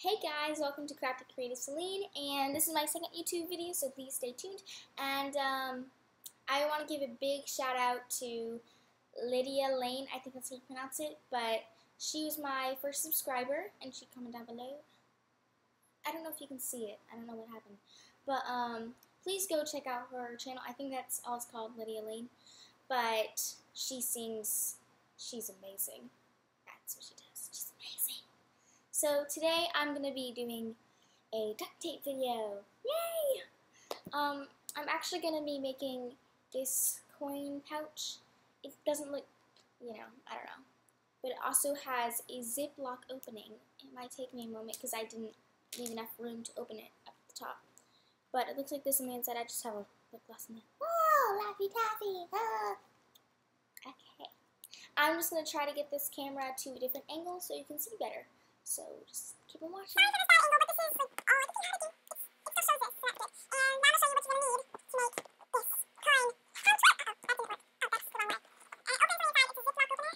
Hey guys, welcome to Crafted Creative Celine, and this is my second YouTube video, so please stay tuned. And I want to give a big shout out to Lydia Lane, I think that's how you pronounce it, but she was my first subscriber, and she commented down below. I don't know if you can see it, I don't know what happened, but please go check out her channel. I think that's all it's called, Lydia Lane, but she sings, she's amazing. That's what she does, she's amazing. So today I'm going to be doing a duct tape video. Yay! I'm actually going to be making this coin pouch. It doesn't look, I don't know. But it also has a Ziploc opening. It might take me a moment because I didn't leave enough room to open it up at the top. But it looks like this on the inside. I just have a lip gloss in there. Oh, Laffy Taffy! Ah. Okay. I'm just going to try to get this camera to a different angle so you can see better. So just keep on watching. Sorry for this bad angle, but this is like all I can how to do. It still shows this, so that's good. And now I'm going to show you what you're going to need to make this coin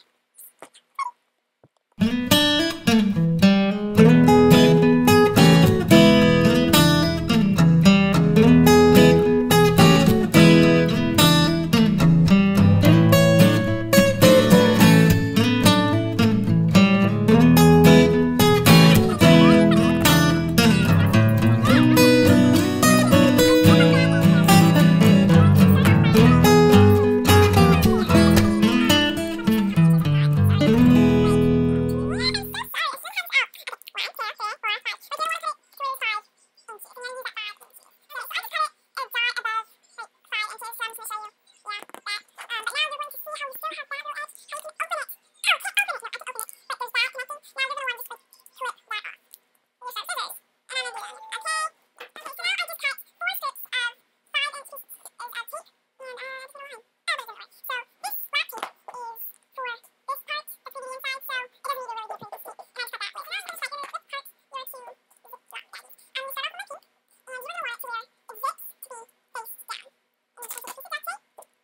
pouch. That didn't work. Oh, that's the wrong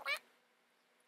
way.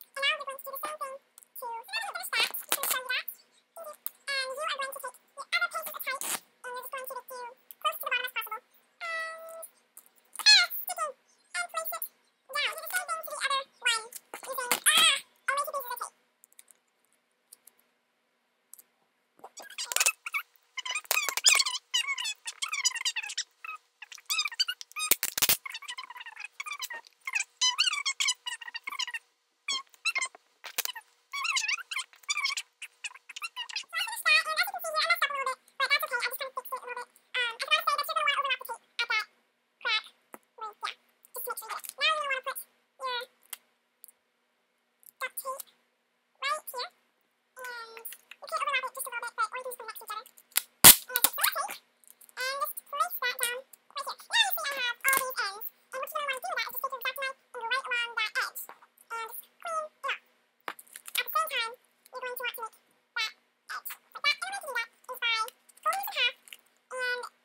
And it opens from inside. It's a Ziploc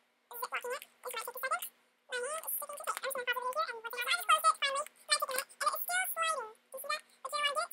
opener.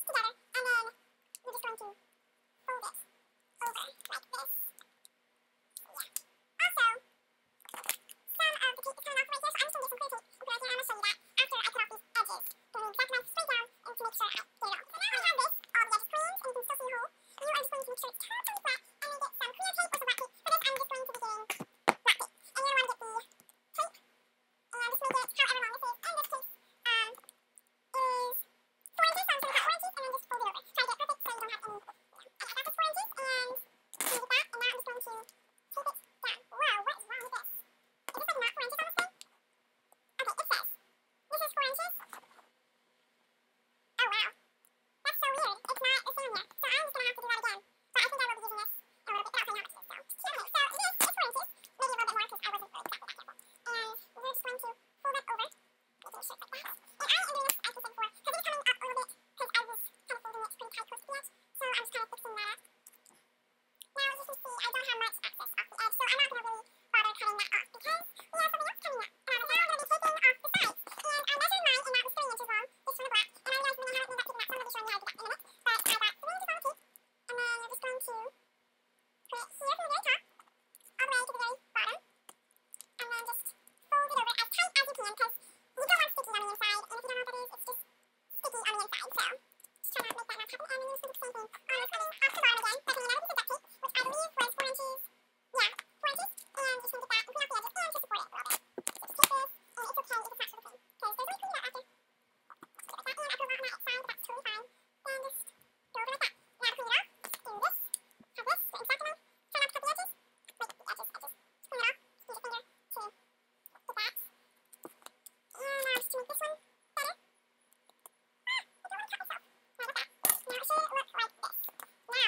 Now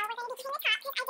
we're going to be cleaning the top.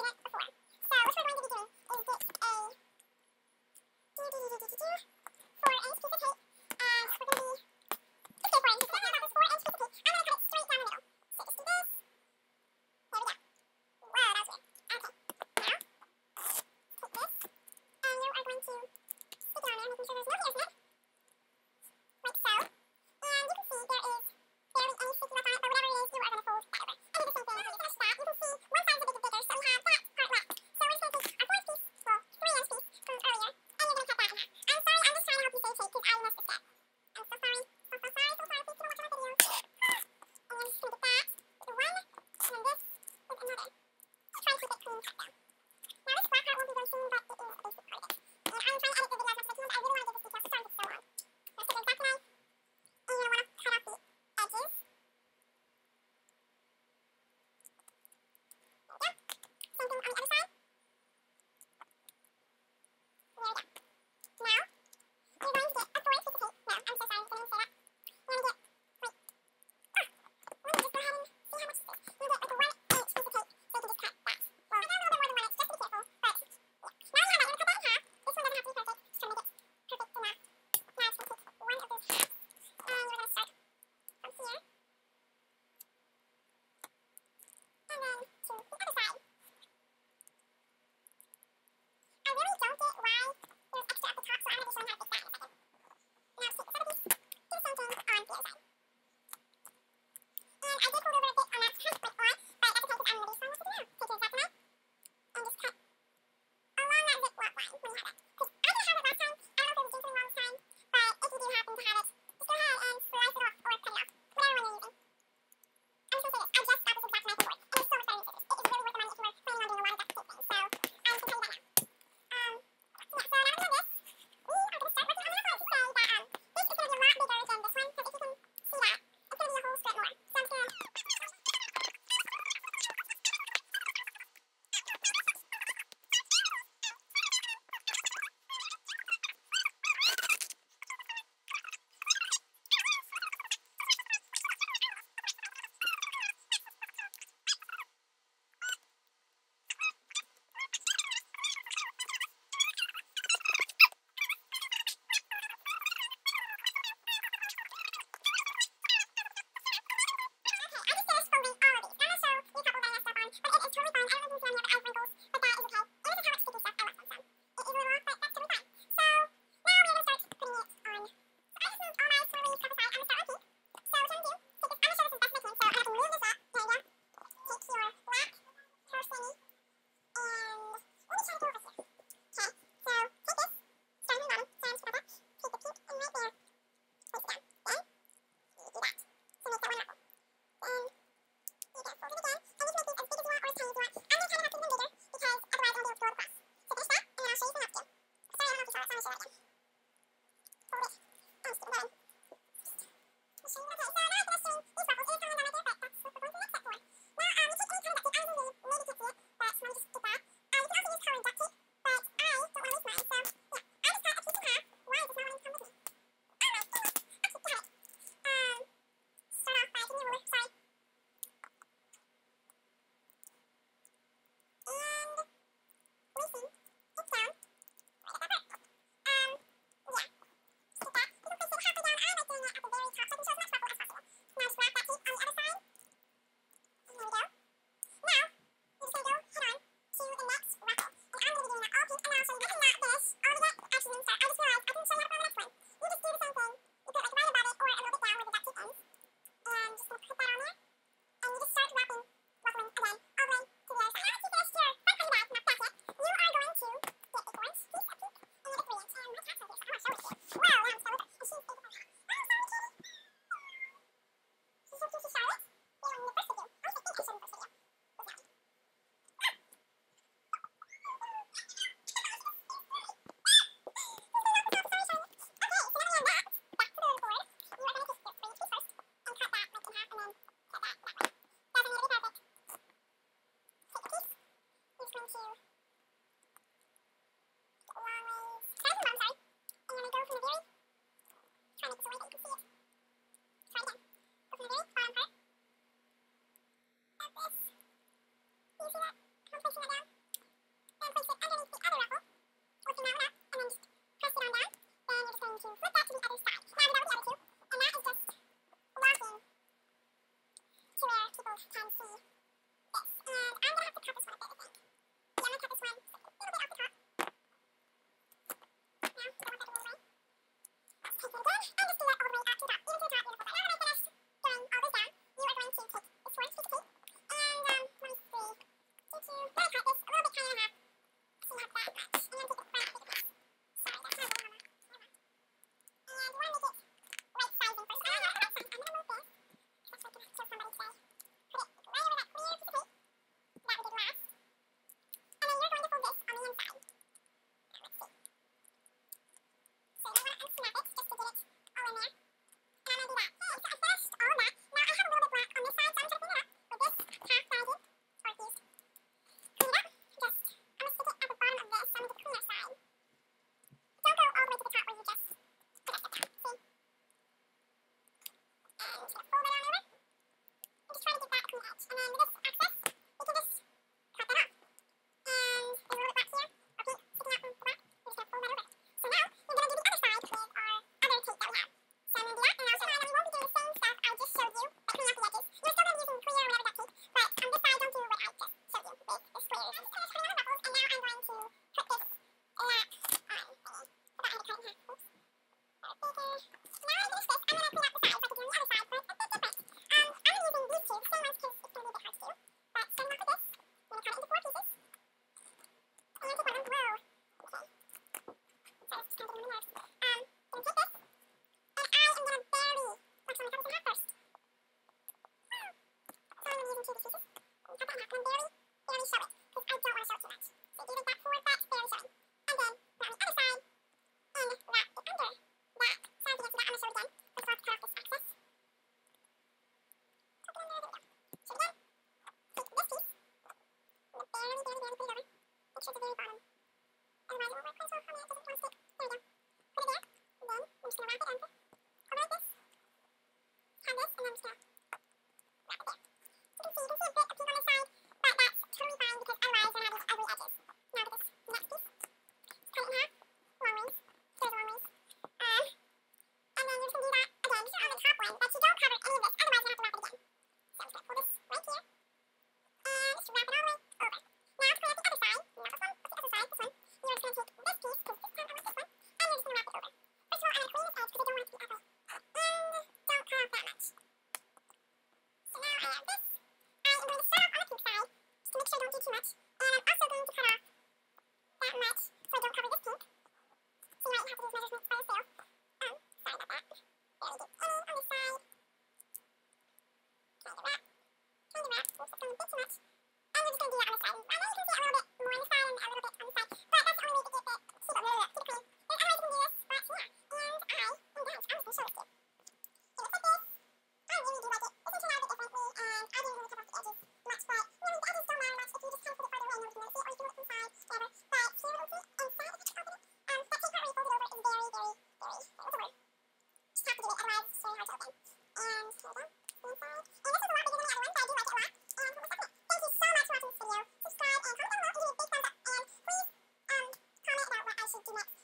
Next.